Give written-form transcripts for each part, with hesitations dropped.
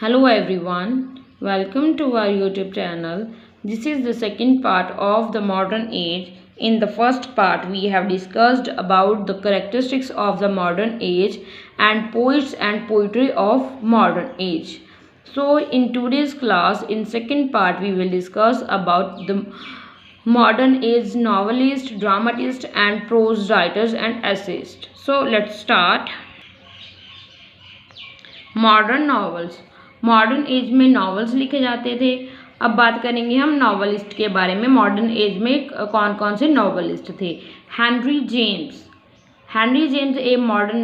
Hello everyone, welcome to our YouTube channel. This is the second part of the modern age. In the first part, we have discussed about the characteristics of the modern age and poets and poetry of modern age. So in today's class, in second part, we will discuss about the modern age novelist, dramatist and prose writers and essayists. So let's start. Modern novels, modern age में novels लिखे जाते थे। अब बात करेंगे हम novelist के बारे में। मॉडर्न एज में कौन कौन से नॉवलिस्ट थे। Henry James a modern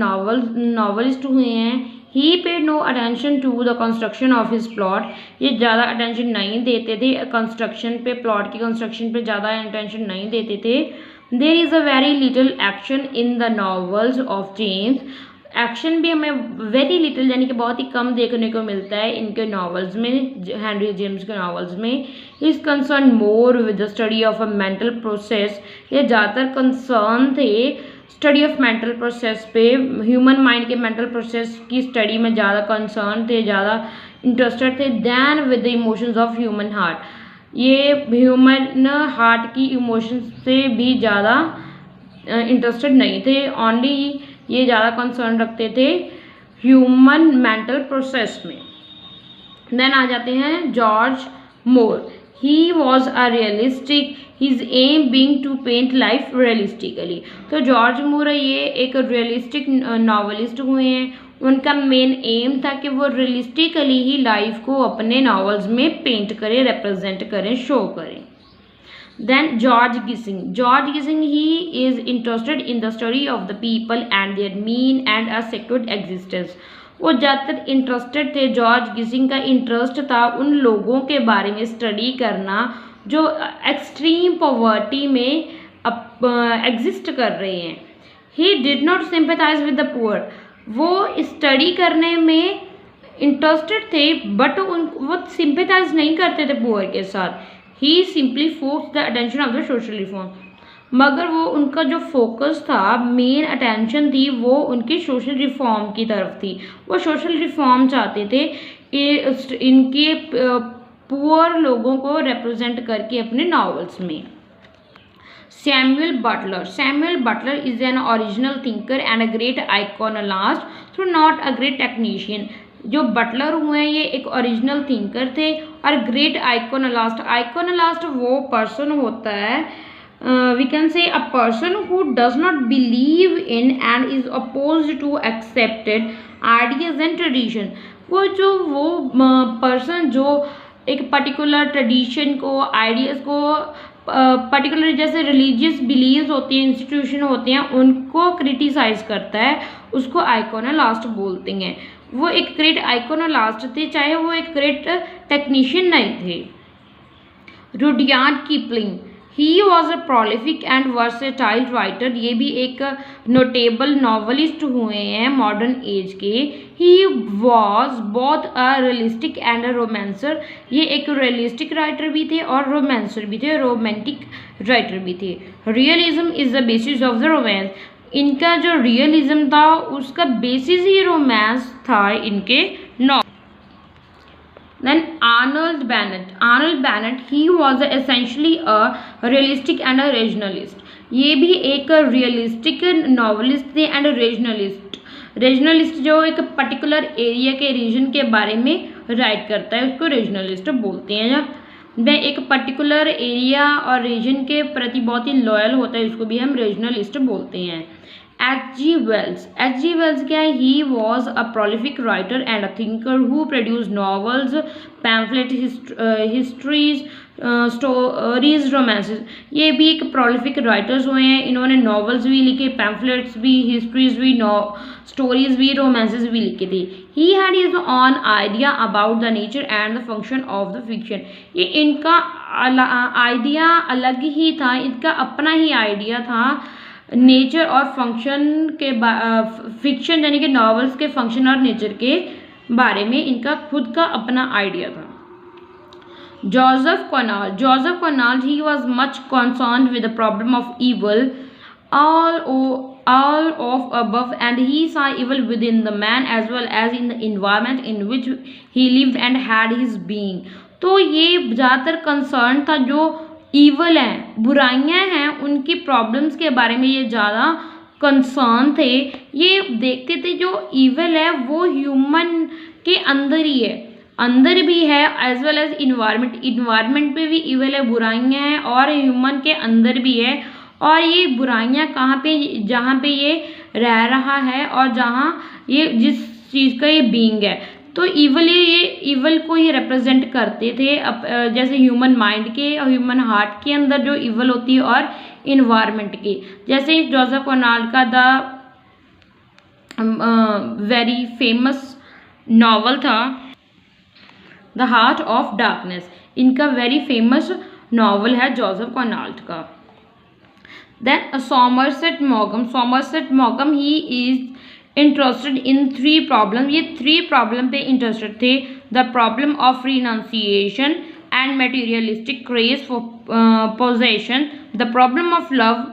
novelist हुए हैं। He paid no attention to the construction of his plot. ये ज़्यादा अटेंशन नहीं देते थे कंस्ट्रक्शन पे, प्लॉट की कंस्ट्रक्शन पे ज़्यादा अटेंशन नहीं देते थे। There is a very little action in the novels of James. Action भी हमें वेरी लिटिल यानी कि बहुत ही कम देखने को मिलता है इनके नॉवेल्स में, हेनरी जेम्स के नॉवेल्स में। Is concern more with the study of a mental process. ये ज़्यादातर कंसर्न थे स्टडी ऑफ मेंटल प्रोसेस पे, ह्यूमन माइंड के मेंटल प्रोसेस की स्टडी में ज़्यादा कंसर्न थे, ज़्यादा इंटरेस्टेड थे than with the emotions of human heart. ये ह्यूमन हार्ट की इमोशंस से भी ज़्यादा इंटरेस्टेड नहीं थे, ओनली ये ज़्यादा कंसर्न रखते थे ह्यूमन मेंटल प्रोसेस में। देन आ जाते हैं George Moore. He was a realistic, his aim being to paint life realistically. तो जॉर्ज मोर ये एक रियलिस्टिक नॉवलिस्ट हुए हैं। उनका मेन एम था कि वो रियलिस्टिकली ही लाइफ को अपने नॉवेल्स में पेंट करें, रिप्रेजेंट करें, शो करें। Then George Gissing, he is interested in the study of the people and their mean and a secured existence. वो ज़्यादातर इंटरेस्टेड थे, जॉर्ज गिसिंग का इंटरेस्ट था उन लोगों के बारे में स्टडी करना जो एक्सट्रीम पॉवर्टी में एग्जिस्ट कर रहे हैं। He did not sympathise with the poor. वो स्टडी करने में इंटरेस्टेड थे बट वो सिंपैथाइज नहीं करते थे पुअर के साथ। He simply focus the attention of the social reform. मगर वो उनका जो फोकस था, मेन अटेंशन थी, वो उनकी सोशल रिफॉर्म की तरफ थी। वो सोशल रिफॉर्म चाहते थे इनके पुअर लोगों को रिप्रेजेंट करके अपने नॉवेल्स में। Samuel Butler is an original thinker and a great iconoclast through not a great technician. जो बटलर हुए हैं ये एक ओरिजिनल थिंकर थे और ग्रेट आइकोनोलास्ट वो पर्सन होता है, we can say a person who does not believe in and is opposed to accepted ideas and tradition. वो पर्सन जो एक पर्टिकुलर ट्रेडिशन को, आइडियाज़ को, पर्टिकुलर जैसे रिलीजियस बिलीव्स होती हैं, इंस्टीट्यूशन होते हैं, उनको क्रिटिसाइज करता है, उसको आइकोनोलास्ट बोलते हैं। वो एक ग्रेट आइकोनोलास्ट थे, चाहे वो एक ग्रेट टेक्नीशियन नहीं थे। Rudyard Kipling, he was a prolific and versatile writer. ये भी एक नोटेबल नॉवलिस्ट हुए हैं मॉडर्न एज के। He was both a realistic and a romancer. ये एक रियलिस्टिक राइटर भी थे और रोमांसर भी थे, रोमांटिक राइटर भी थे। Realism is the basis of the romance. इनका जो रियलिज्म था उसका बेसिस ही रोमांस था इनके novel. Then Arnold Bennett, he was essentially a realistic and a regionalist. ये भी एक रियलिस्टिक नॉवलिस्ट थे एंड रीजनलिस्ट जो एक पर्टिकुलर एरिया के रीजन के बारे में राइट करता है उसको रीजनलिस्ट बोलते हैं। जब वह एक पर्टिकुलर एरिया और रीजन के प्रति बहुत ही लॉयल होता है उसको भी हम रीजनलिस्ट बोलते हैं। H.G. Wells क्या है? He was a prolific writer and a thinker who produced novels, pamphlet, histories, stories, romances. ये भी एक प्रोलिफिक राइटर्स हुए हैं, इन्होंने नॉवेल्स भी लिखे, पैम्फलेट्स भी, हिस्ट्रीज भी, स्टोरीज भी, रोमांसेस भी लिखे थे। He had his on idea about the nature and the function of the fiction. ये इनका आइडिया अलग ही था, इनका अपना ही आइडिया था नेचर और फंक्शन के फिक्शन यानी कि नॉवेल्स के फंक्शन और नेचर के बारे में इनका खुद का अपना आइडिया था। Joseph Conrad, he was much concerned with the problem of evil. all of above, and he saw evil within the man as well as in the environment in which he lived and had his being. तो ये ज़्यादातर concern था जो evil हैं, बुराइयां हैं, उनकी problems के बारे में ये ज़्यादा कंसर्न थे। ये देखते थे जो ईवल है वो ह्यूमन के अंदर ही है, अंदर भी है, एज वेल एज इन्वायरमेंट पे भी ईवल है, बुराइयां हैं, और ह्यूमन के अंदर भी है। और ये बुराइयां कहाँ पे, जहाँ पे ये रह रहा है और जहाँ ये जिस चीज़ का ये बीइंग है, तो ईवल ये ईवल को ही रिप्रेजेंट करते थे। जैसे ह्यूमन माइंड के और ह्यूमन हार्ट के अंदर जो ईवल होती है और इन्वायरमेंट की, जैसे जोसेफ कॉनाल्ड का द वेरी फेमस नॉवल था द हार्ट ऑफ डार्कनेस, इनका वेरी फेमस नॉवल है जोसेफ कॉनाल्ड का। देन सॉमरसेट मॉगम he is interested in 3 problem, ये 3 प्रॉब्लम पे इंटरेस्टेड थे। The problem of renunciation and materialistic craze for possession, the problem of love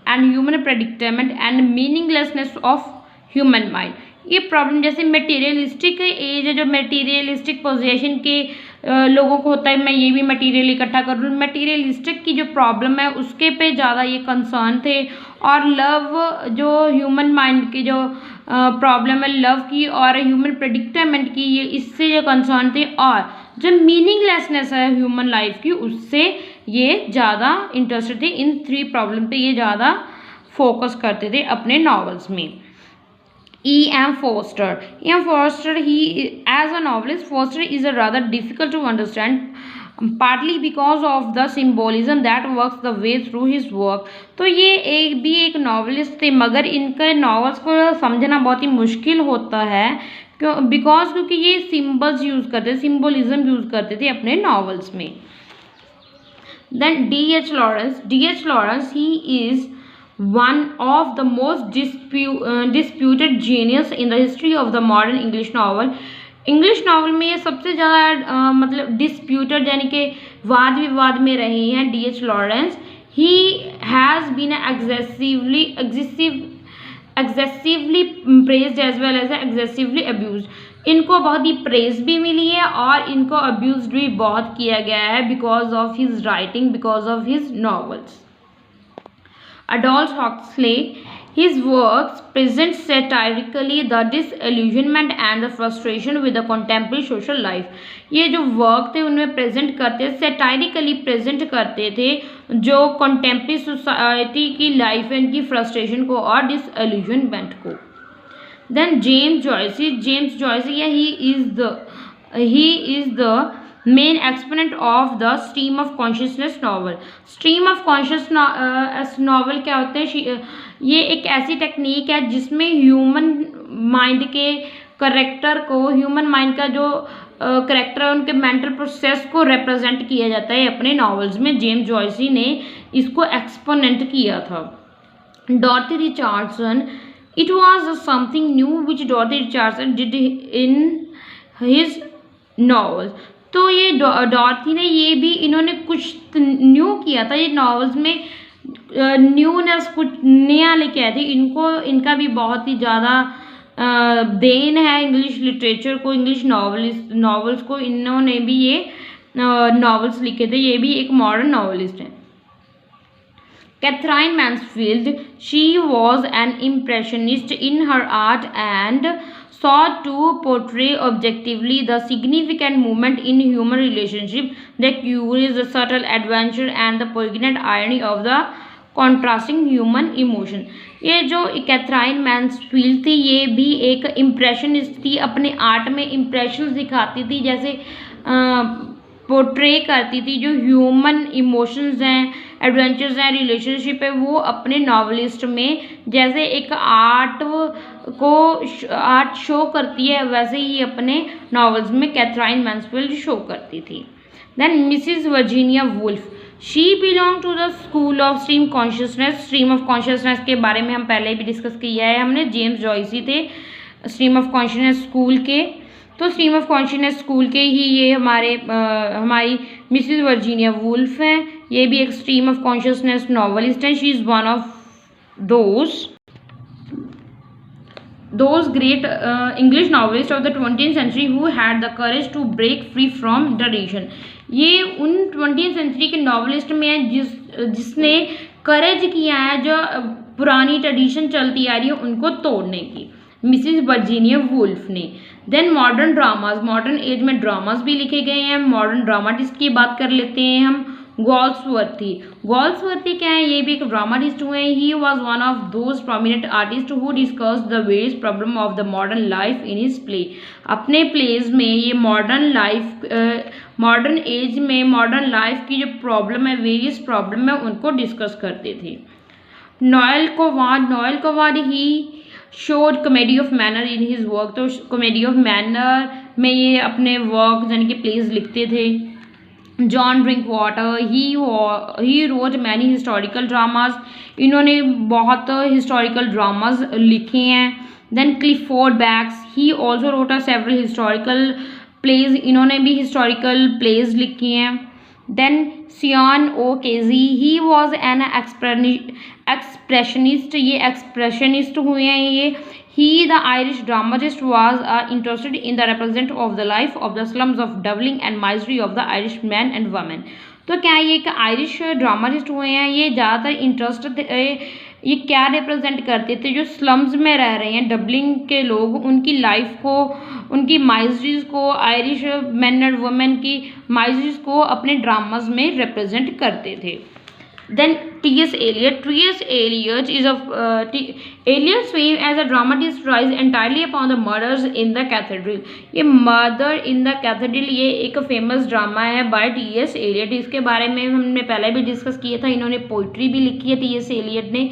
and human predicament and meaninglessness of human mind. ये problem जैसे materialistic age है, जो materialistic possession के लोगों को होता है, मैं ये भी मटेरियल इकट्ठा कर लूँ, मटेरियलिस्टिक की जो प्रॉब्लम है उसके पे ज़्यादा ये कंसर्न थे। और लव, जो ह्यूमन माइंड की जो प्रॉब्लम है लव की और ह्यूमन प्रेडिक्टमेंट की, ये इससे जो कंसर्न थे। और जो मीनिंगलेसनेस है ह्यूमन लाइफ की, उससे ये ज़्यादा इंटरेस्टेड थे। इन 3 प्रॉब्लम पे ये ज़्यादा फोकस करते थे अपने नॉवेल्स में। E.M. Forster, as a novelist, Forster is a rather difficult to understand, partly because of the symbolism that works the way through his work। तो ये एक नॉवलिस्ट थे, मगर इनके नॉवेल्स को समझना बहुत ही मुश्किल होता है, क्योंकि ये सिम्बल्स यूज़ करते थे, सिम्बोलिज्म यूज़ करते थे अपने नॉवेल्स में। Then D.H. Lawrence, he is one of the most disputed genius in the history of the modern English novel। English novel में ये सबसे ज़्यादा मतलब डिस्प्यूटेड यानी कि वाद विवाद में रहे हैं D.H. Lawrence. He has been excessively praised as well as excessively abused. इनको बहुत ही प्रेज भी मिली है और इनको अब्यूज भी बहुत किया गया है because of his writing, because of his novels. Aldous Huxley, his works present satirically the disillusionment and the frustration with the contemporary social life। ये जो वर्क थे उनमें प्रेजेंट करते, सैटारिकली प्रेजेंट करते थे जो कंटेम्प्रेरी सोसाइटी की लाइफ है, इनकी फ्रस्ट्रेशन को और डिसइल्यूजनमेंट को। Then James Joyce, he is the main exponent of the stream of consciousness novel. Stream of conscious novel क्या होते हैं? ये एक ऐसी टेक्निक है जिसमें ह्यूमन माइंड के करेक्टर को, ह्यूमन माइंड का जो करेक्टर है उनके मेंटल प्रोसेस को रिप्रेजेंट किया जाता है अपने नॉवेल्स में। जेम्स जॉयसी ने इसको एक्सपोनेंट किया था। Dorothy Richardson, it was something new which Dorothy Richardson did in his novels. तो ये डॉर्थी ने ये भी, इन्होंने कुछ न्यू किया था, ये नॉवेल्स में न्यूनेस कुछ नया लेके आए थे। इनका भी बहुत ही ज़्यादा देन है इंग्लिश लिटरेचर को, इंग्लिश नॉवेल्स को। इन्होंने भी ये नॉवेल्स लिखे थे, ये भी एक मॉडर्न नॉवेलिस्ट हैं। Katherine Mansfield, she was an impressionist in her art and sought to portray objectively the significant movement in human relationship, the curious, the subtle adventure and the poignant irony of the contrasting human emotion। ये जो Catherine Mansfield थी ये भी एक impressionist थी, अपने art में impressions दिखाती थी, जैसे पोर्ट्रे करती थी जो ह्यूमन इमोशंस हैं, एडवेंचर्स हैं, रिलेशनशिप है, वो अपने नॉवलिस्ट में जैसे एक आर्ट शो करती है वैसे ही अपने नॉवेल्स में कैथरीन मैन्सफील्ड शो करती थी। Then Mrs Virginia Woolf, she belong to the school of stream of consciousness के बारे में हम पहले भी डिस्कस किया है हमने। जेम्स जॉयसी थे स्ट्रीम ऑफ कॉन्शियसनेस स्कूल के, तो स्ट्रीम ऑफ कॉन्शियसनेस स्कूल के ही ये हमारी मिसिज वर्जीनिया वुल्फ हैं, ये भी एक स्ट्रीम ऑफ कॉन्शियसनेस नॉवलिस्ट हैं। She is one of those. those great English novelists of the 20th century who had the courage to break free from tradition. ये उन 20th century के novelist में है जिसने करेज किया है जो पुरानी ट्रेडिशन चलती आ रही है उनको तोड़ने की, मिसिस वर्जीनिया वुल्फ ने. Then modern dramas, modern age में ड्रामाज भी लिखे गए हैं. मॉडर्न ड्रामाटिस्ट की बात कर लेते हैं हम. गॉल्सवर्थी, गॉल्सवर्थी क्या है, ये भी एक ड्रामाटिस्ट हुए हैं. He was one of those prominent artist who discuss the various problem of the modern life in his play. अपने प्लेज में ये मॉडर्न लाइफ, मॉडर्न एज में मॉडर्न लाइफ की जो प्रॉब्लम है, वेरियस प्रॉब्लम है, उनको डिस्कस करते थे. Noel Coward he showed comedy of manner in his work. तो कॉमेडी ऑफ मैनर में ये अपने वर्क यानी कि प्लेज लिखते थे. John Drinkwater, he wrote many historical dramas, इन्होंने बहुत हिस्टोरिकल ड्रामाज लिखे हैं. Then Clifford Bax, he also wrote a several historical plays, इन्होंने भी हिस्टोरिकल प्लेज लिखी हैं. Then Sean O'Casey, he was an expressionist, ये एक्सप्रेशनिस्ट हुए हैं ये. He, the Irish dramatist, was interested in the represent of the life of the slums of Dublin and misery of the Irish men and women. तो क्या ये एक Irish dramatist हुए हैं, ये ज़्यादातर इंटरेस्ट ये क्या रिप्रेजेंट करते थे, जो स्लम्स में रह रहे हैं डबलिन के लोग, उनकी लाइफ को, उनकी माइजरीज को, आयरिश मैन एंड वुमेन की माइजरीज को अपने ड्रामाज में रिप्रेजेंट करते थे. Then T.S. Eliot. T.S. Eliot is Eliot's fame as a dramatist rise entirely upon the Murders in the Cathedral. ये Murder in the Cathedral ये एक फेमस ड्रामा है बाय T.S. Eliot. इसके बारे में हमने पहले भी डिस्कस किया था. इन्होंने पोइट्री भी लिखी है T.S. Eliot ने.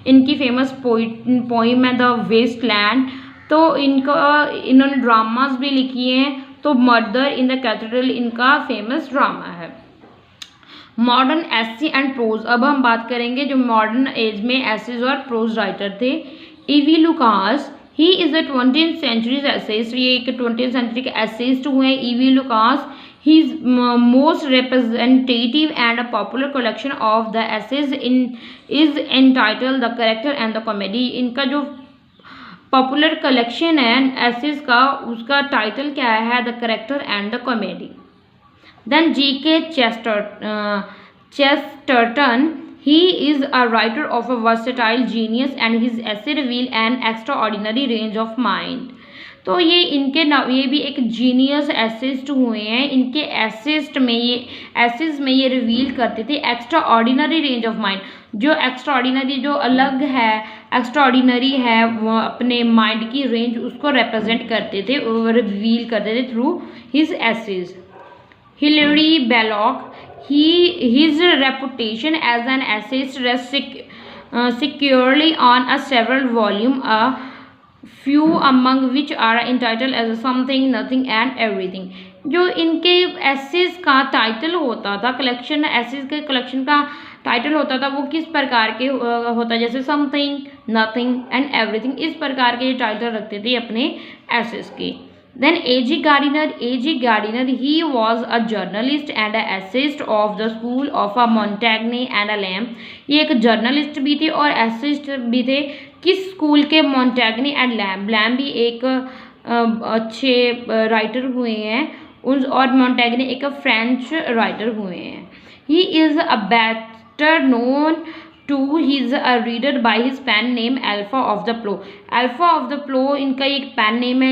इनकी फेमस पोइम है द वेस्ट लैंड. तो इन्होंने ड्रामास भी लिखी हैं. तो मर्डर इन द कैथेड्रल इनका फेमस ड्रामा है. मॉडर्न एसे एंड प्रोज, अब हम बात करेंगे जो मॉडर्न एज में एसेज और प्रोज राइटर थे. EV Lucas, he is the 20th century's essayist, ये एक 20th सेंचुरी के एसेस्ट हुए हैं EV Lucas. He is most representative and a popular collection of the essays is entitle the character and the comedy. इनका जो popular collection है essays का, उसका टाइटल क्या है, the character and the comedy. Then G.K. Chesterton, he is a writer of a versatile genius and his essay reveal an extraordinary range of mind. तो ये भी एक जीनियस एसिस्ट हुए हैं. इनके एसेज में ये रिवील करते थे extra ordinary range of mind. जो एक्स्ट्रा ऑर्डिनरी, जो अलग है, एक्स्ट्रा ऑर्डिनरी है, वो अपने माइंड की रेंज उसको रिप्रेजेंट करते थे, रिवील करते थे through his essays. Hilary Belloc, his reputation as an essayist rests securely on a several volume, a few among which are entitled as Something, Nothing and Everything. जो इनके essays का title होता था, collection essays के collection का title होता था, वो किस प्रकार के होता, जैसे समथिंग, नथिंग एंड एवरीथिंग, इस प्रकार के टाइटल रखते थे अपने एसेज के. Then A.G. Gardiner, he was a journalist and an essayist of the school of Montaigne and Lamb. ये एक जर्नलिस्ट भी थे और एसेइस्ट भी थे. किस स्कूल के, मोंटैग्ने एंड लैम्ब. लैम्ब भी एक अच्छे राइटर हुए हैं और मोंटैग्ने एक फ्रेंच राइटर हुए हैं. He is a better known to his reader by his pen name Alpha of the Plough. Alpha of the Plough इनका एक पेन नेम है.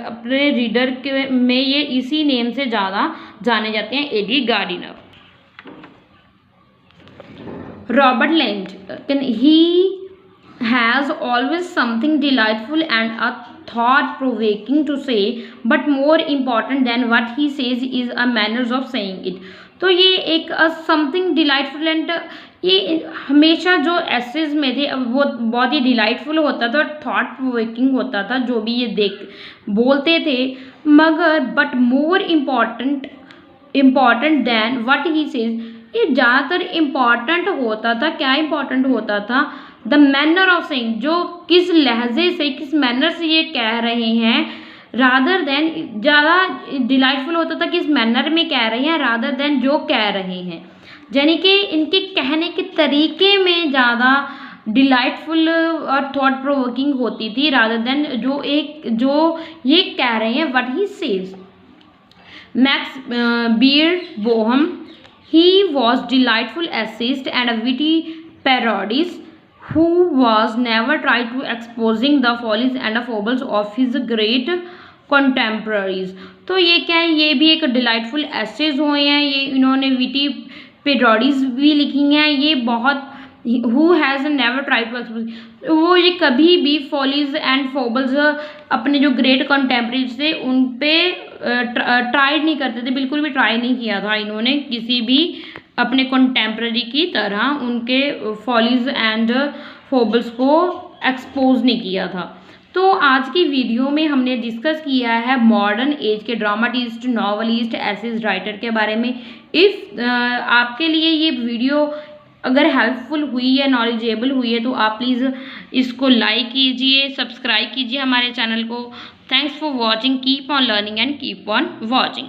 अपने रीडर के में ये इसी नेम से ज़्यादा जाने जाते हैं. AD Gardiner. Robert Lynd, he has always something delightful and a thought provoking to say, but more important than what he says is a manners of saying it. तो ये एक समथिंग डिलाइटफुल एंड ये हमेशा जो essays में थे वो बहुत ही डिलाइटफुल होता था और थॉट प्रोवोकिंग होता था जो भी ये बोलते थे. मगर but more important than what he says, ये ज़्यादातर इम्पॉर्टेंट होता था. क्या इम्पॉर्टेंट होता था, द मैनर ऑफ सेइंग, जो किस लहजे से, किस मैनर से ये कह रहे हैं, रादर देन, ज़्यादा डिलाइटफुल होता था किस मैनर में कह रहे हैं रादर देन जो कह रहे हैं. यानी कि इनके कहने के तरीके में ज़्यादा डिलाइटफुल और थॉट प्रोवोकिंग होती थी, रादर देन जो ये कह रहे हैं what he says. Max Beerbohm, he was delightful essayist and a witty parodist who was never tried to exposing the follies and foibles of his great contemporaries। तो ये क्या है, ये भी एक डिलाइटफुल एसेज हुए हैं, ये इन्होंने विटी पेरोडीज भी लिखी हैं, ये बहुत who has never tried to expose, वो ये कभी भी फॉलीज एंड फोबल्स अपने जो ग्रेट कंटेम्परेरीज थे उन पे ट्राई नहीं करते थे, बिल्कुल भी ट्राई नहीं किया था इन्होंने किसी भी अपने कंटेम्पररी की तरह उनके फॉलीज एंड फोबल्स को एक्सपोज नहीं किया था। तो आज की वीडियो में हमने डिस्कस किया है मॉडर्न एज के ड्रामाटिस्ट, नॉवलिस्ट, एसेज राइटर के बारे में। इफ़ आपके लिए ये वीडियो अगर हेल्पफुल हुई है, नॉलेजेबल हुई है, तो आप प्लीज़ इसको लाइक कीजिए, सब्सक्राइब कीजिए हमारे चैनल को। Thanks for watching, keep on learning and keep on watching.